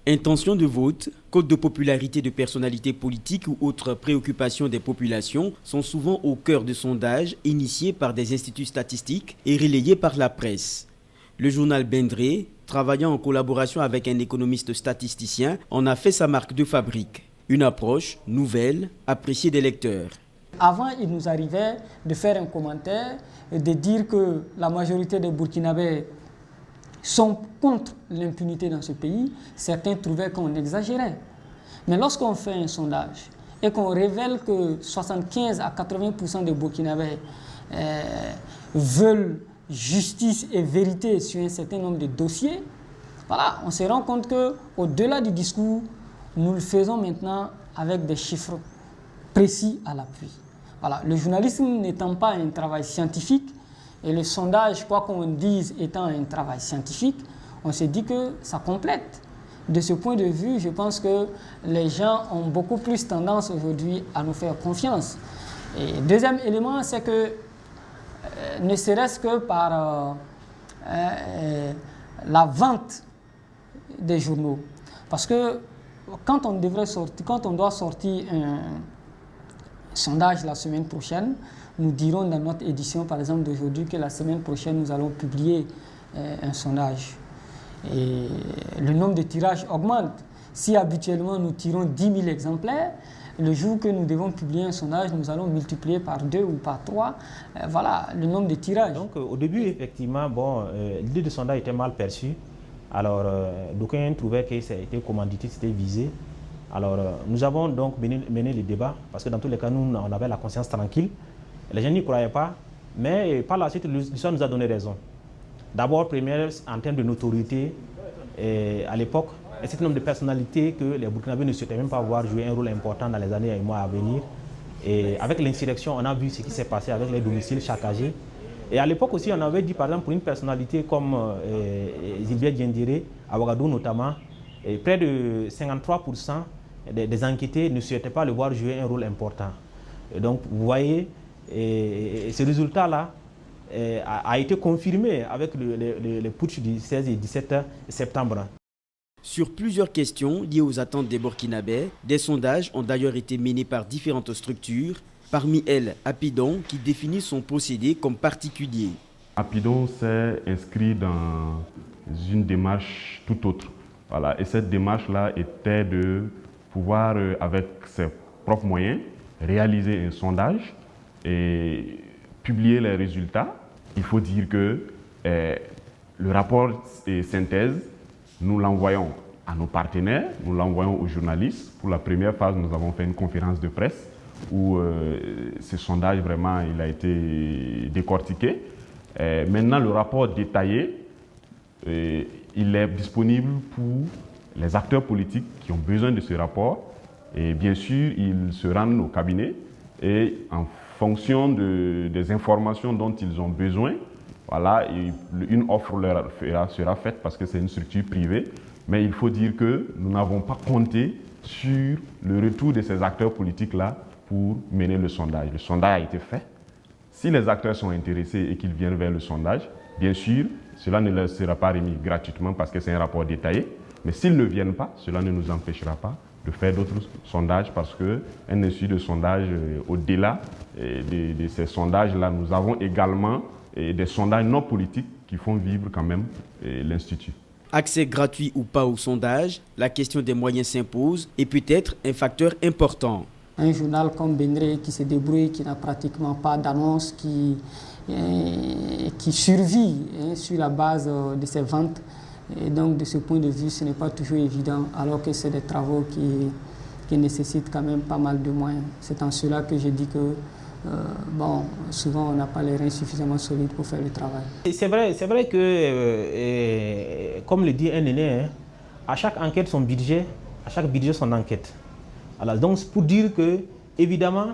Intention de vote, cote de popularité de personnalités politiques ou autres préoccupations des populations sont souvent au cœur de sondages initiés par des instituts statistiques et relayés par la presse. Le journal Bendré, travaillant en collaboration avec un économiste statisticien, en a fait sa marque de fabrique. Une approche nouvelle, appréciée des lecteurs. Avant, il nous arrivait de faire un commentaire et de dire que la majorité des Burkinabés sont contre l'impunité dans ce pays. Certains trouvaient qu'on exagérait. Mais lorsqu'on fait un sondage et qu'on révèle que 75 à 80% des Burkinabés veulent justice et vérité sur un certain nombre de dossiers, voilà, on se rend compte qu'au-delà du discours, nous le faisons maintenant avec des chiffres précis à l'appui. Voilà, le journalisme n'étant pas un travail scientifique, et le sondage, quoi qu'on dise, étant un travail scientifique, on s'est dit que ça complète. De ce point de vue, je pense que les gens ont beaucoup plus tendance aujourd'hui à nous faire confiance. Et deuxième élément, c'est que, ne serait-ce que par la vente des journaux, parce que quand on doit sortir un sondage la semaine prochaine, nous dirons dans notre édition, par exemple, d'aujourd'hui, que la semaine prochaine, nous allons publier un sondage. Et le nombre de tirages augmente. Si habituellement nous tirons 10 000 exemplaires, le jour que nous devons publier un sondage, nous allons multiplier par 2 ou par 3. Voilà le nombre de tirages. Donc au début, effectivement, l'idée de sondage était mal perçue. Alors, d'aucuns trouvaient que c'était commandité, c'était visé. Alors, nous avons donc mené le débat, parce que dans tous les cas, nous, on avait la conscience tranquille. Les gens n'y croyaient pas, mais par la suite, l'histoire nous a donné raison. D'abord, première, en termes de notoriété, à l'époque, un certain nombre de personnalités que les Burkinabés ne souhaitaient même pas voir jouer un rôle important dans les années et mois à venir. Et avec l'insurrection, on a vu ce qui s'est passé avec les domiciles saccagés. Et à l'époque aussi, on avait dit, par exemple, pour une personnalité comme Zilbert Diendéré, à Ouagadougou notamment, près de 53% des enquêtés ne souhaitaient pas le voir jouer un rôle important. Et donc, vous voyez, ce résultat-là a été confirmé avec le putsch du 16 et 17 septembre. Sur plusieurs questions liées aux attentes des Burkinabés, des sondages ont d'ailleurs été menés par différentes structures, parmi elles Apidon qui définit son procédé comme particulier. Apidon s'est inscrit dans une démarche tout autre. Voilà. Et cette démarche-là était de pouvoir, avec ses propres moyens, réaliser un sondage et publier les résultats. Il faut dire que le rapport et synthèse, nous l'envoyons à nos partenaires, nous l'envoyons aux journalistes. Pour la première phase, nous avons fait une conférence de presse où ce sondage, vraiment, il a été décortiqué. Maintenant, le rapport détaillé, il est disponible pour les acteurs politiques qui ont besoin de ce rapport. Et bien sûr, ils se rendent au cabinet et en fonction des informations dont ils ont besoin, voilà, une offre leur sera faite parce que c'est une structure privée. Mais il faut dire que nous n'avons pas compté sur le retour de ces acteurs politiques-là pour mener le sondage. Le sondage a été fait. Si les acteurs sont intéressés et qu'ils viennent vers le sondage, bien sûr, cela ne leur sera pas remis gratuitement parce que c'est un rapport détaillé. Mais s'ils ne viennent pas, cela ne nous empêchera pas de faire d'autres sondages parce qu'un institut de sondage, au-delà de ces sondages-là, nous avons également des sondages non politiques qui font vivre quand même l'Institut. Accès gratuit ou pas au sondage, la question des moyens s'impose et peut être un facteur important. Un journal comme Bendré qui se débrouille, qui n'a pratiquement pas d'annonce, qui survit sur la base de ses ventes. Et donc, de ce point de vue, ce n'est pas toujours évident, alors que c'est des travaux qui nécessitent quand même pas mal de moyens. C'est en cela que je dis que, souvent, on n'a pas les reins suffisamment solides pour faire le travail. C'est vrai que, comme le dit un aîné, à chaque enquête son budget, à chaque budget son enquête. Alors, donc, c'est pour dire que, évidemment,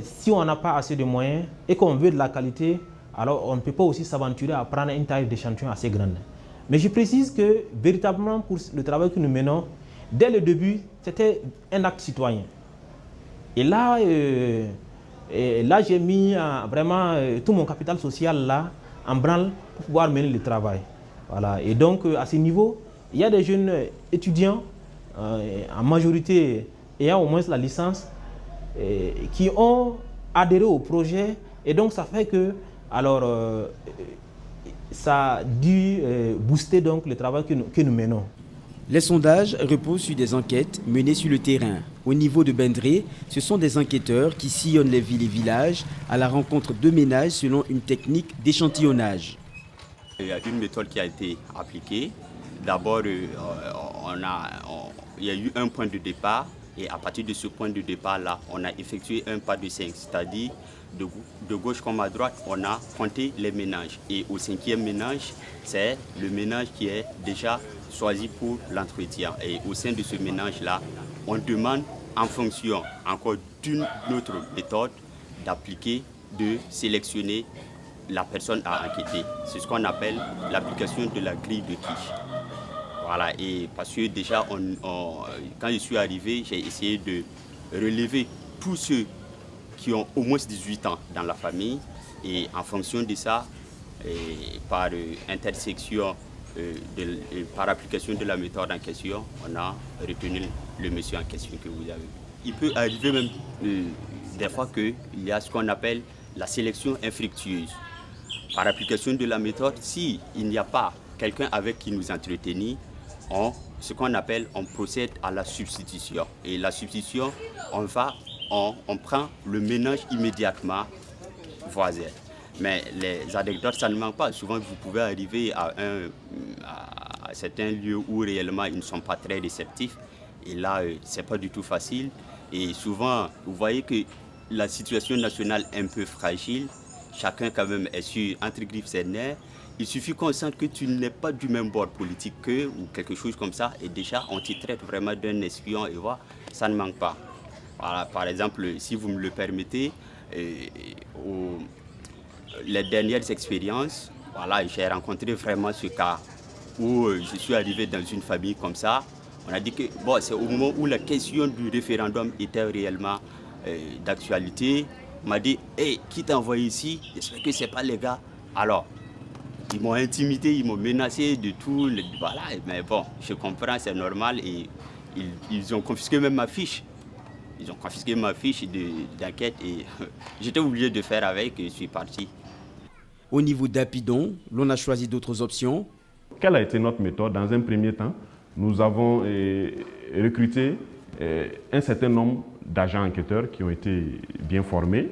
si on n'a pas assez de moyens et qu'on veut de la qualité, alors on ne peut pas aussi s'aventurer à prendre une taille d'échantillon assez grande. Mais je précise que, véritablement, pour le travail que nous menons, dès le début, c'était un acte citoyen. Et là, j'ai mis vraiment tout mon capital social là, en branle pour pouvoir mener le travail. Voilà. Et donc, à ce niveau, il y a des jeunes étudiants, en majorité ayant au moins la licence, qui ont adhéré au projet, et donc ça fait que, alors, ça a dû booster donc le travail que nous menons. Les sondages reposent sur des enquêtes menées sur le terrain. Au niveau de Bendré, ce sont des enquêteurs qui sillonnent les villes et villages à la rencontre de ménages selon une technique d'échantillonnage. Il y a une méthode qui a été appliquée. D'abord, il y a eu un point de départ et à partir de ce point de départ-là, on a effectué un pas de 5, c'est-à-dire de gauche comme à droite, on a compté les ménages. Et au 5e ménage, c'est le ménage qui est déjà choisi pour l'entretien. Et au sein de ce ménage-là, on demande en fonction encore d'une autre méthode d'appliquer, de sélectionner la personne à enquêter. C'est ce qu'on appelle l'application de la grille de quiche. Voilà, et parce que déjà, quand je suis arrivé, j'ai essayé de relever tous ceux qui ont au moins 18 ans dans la famille. Et en fonction de ça, par intersection, par application de la méthode en question, on a retenu le monsieur en question que vous avez. Il peut arriver même des fois qu'il y a ce qu'on appelle la sélection infructueuse. Par application de la méthode, s'il n'y a pas quelqu'un avec qui nous entretenir, on procède à la substitution. Et la substitution, on prend le ménage immédiatement voisin. Mais les anecdotes, ça ne manque pas. Souvent, vous pouvez arriver à certains lieux où réellement ils ne sont pas très réceptifs. Et là, ce n'est pas du tout facile. Et souvent, vous voyez que la situation nationale est un peu fragile. Chacun quand même est sur entre griffes ses nerfs. Il suffit qu'on sente que tu n'es pas du même bord politique qu'eux ou quelque chose comme ça. Et déjà, on t'y traite vraiment d'un espion et voilà, ça ne manque pas. Voilà, par exemple, si vous me le permettez, les dernières expériences, voilà, j'ai rencontré vraiment ce cas où je suis arrivé dans une famille comme ça. On a dit que bon, c'est au moment où la question du référendum était réellement d'actualité. On m'a dit, hey, qui t'a envoyé ici? J'espère que ce n'est pas les gars. Alors, ils m'ont intimidé, ils m'ont menacé de tout. Voilà, mais bon, je comprends, c'est normal. Et ils ont confisqué même ma fiche. Ils ont confisqué ma fiche d'enquête et j'étais obligé de faire avec et je suis parti. Au niveau d'Apidon, l'on a choisi d'autres options. Quelle a été notre méthode? Dans un premier temps, nous avons recruté un certain nombre d'agents enquêteurs qui ont été bien formés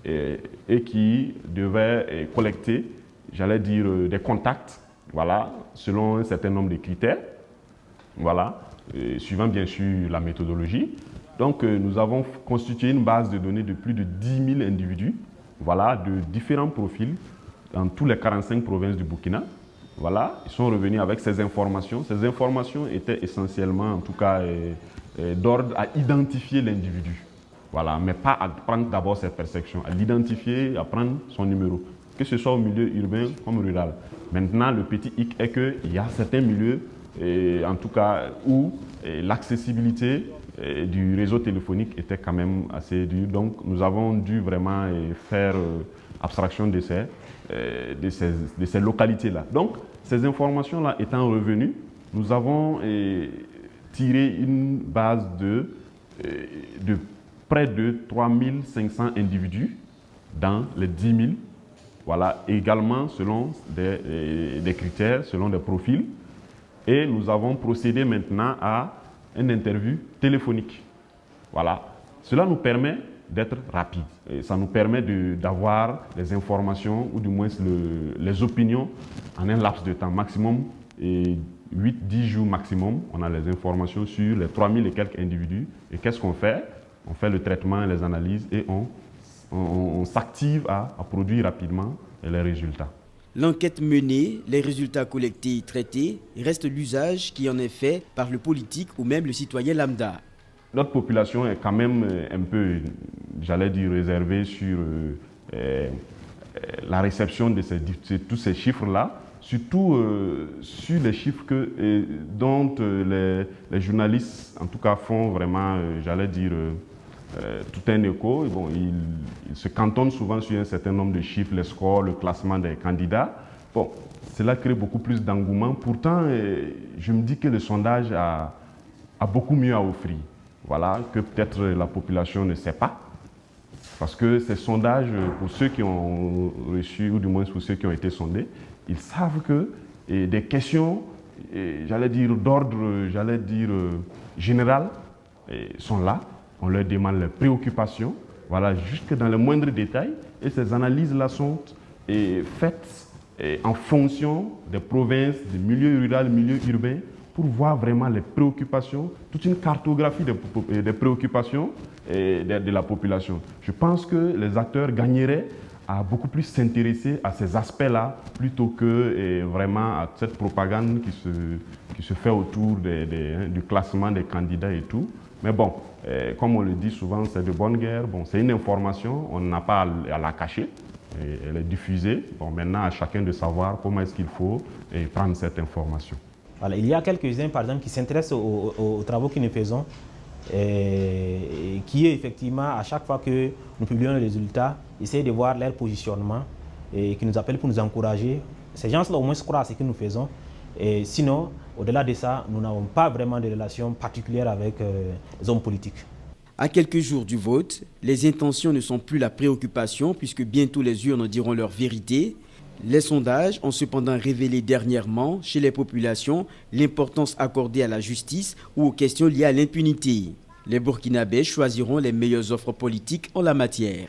et qui devaient collecter, j'allais dire, des contacts, voilà, selon un certain nombre de critères, voilà, suivant bien sûr la méthodologie. Donc, nous avons constitué une base de données de plus de 10 000 individus, voilà, de différents profils dans tous les 45 provinces du Burkina. Voilà, ils sont revenus avec ces informations. Ces informations étaient essentiellement, en tout cas, d'ordre à identifier l'individu. Voilà, mais pas à prendre d'abord ses perceptions, à l'identifier, à prendre son numéro, que ce soit au milieu urbain comme rural. Maintenant, le petit hic est qu'il y a certains milieux, en tout cas, où l'accessibilité du réseau téléphonique était quand même assez dure. Donc, nous avons dû vraiment faire abstraction de ces localités-là. Donc, ces informations-là étant revenues, nous avons tiré une base de près de 3500 individus dans les 10 000. Voilà, également selon des critères, selon des profils. Et nous avons procédé maintenant à une interview téléphonique. Voilà. Cela nous permet d'être rapide. Et ça nous permet d'avoir les informations ou du moins les opinions en un laps de temps maximum et 8-10 jours maximum. On a les informations sur les 3000 et quelques individus. Et qu'est-ce qu'on fait? On fait le traitement, les analyses et on s'active à produire rapidement les résultats. L'enquête menée, les résultats collectés et traités, reste l'usage qui en est fait par le politique ou même le citoyen lambda. Notre population est quand même un peu, j'allais dire, réservée sur la réception de tous ces chiffres-là, surtout sur les chiffres dont les journalistes, en tout cas, font vraiment, j'allais dire, tout un écho. Bon, ils se cantonnent souvent sur un certain nombre de chiffres, les scores, le classement des candidats. Bon, cela crée beaucoup plus d'engouement. Pourtant, je me dis que le sondage a beaucoup mieux à offrir. Voilà, que peut-être la population ne sait pas. Parce que ces sondages, pour ceux qui ont reçu, ou du moins pour ceux qui ont été sondés, ils savent que des questions, j'allais dire d'ordre, général, sont là. On leur demande leurs préoccupations, voilà, jusque dans le moindre détail. Et ces analyses-là sont faites en fonction des provinces, des milieux ruraux, des milieux urbains, pour voir vraiment les préoccupations, toute une cartographie des préoccupations de la population. Je pense que les acteurs gagneraient à beaucoup plus s'intéresser à ces aspects-là plutôt que vraiment à cette propagande qui se fait autour du classement des candidats et tout. Mais bon, comme on le dit souvent, c'est de bonne guerre. Bon, c'est une information, on n'a pas à la cacher. Elle est diffusée. Bon, maintenant, à chacun de savoir comment est-ce qu'il faut prendre cette information. Voilà, il y a quelques-uns, par exemple, qui s'intéressent aux travaux que nous faisons, qui est effectivement, à chaque fois que nous publions les résultats, essayer de voir leur positionnement et qui nous appellent pour nous encourager. Ces gens-là, au moins, croient à ce que nous faisons. Et sinon, au-delà de ça, nous n'avons pas vraiment de relation particulière avec les hommes politiques. À quelques jours du vote, les intentions ne sont plus la préoccupation puisque bientôt les urnes diront leur vérité. Les sondages ont cependant révélé dernièrement chez les populations l'importance accordée à la justice ou aux questions liées à l'impunité. Les Burkinabés choisiront les meilleures offres politiques en la matière.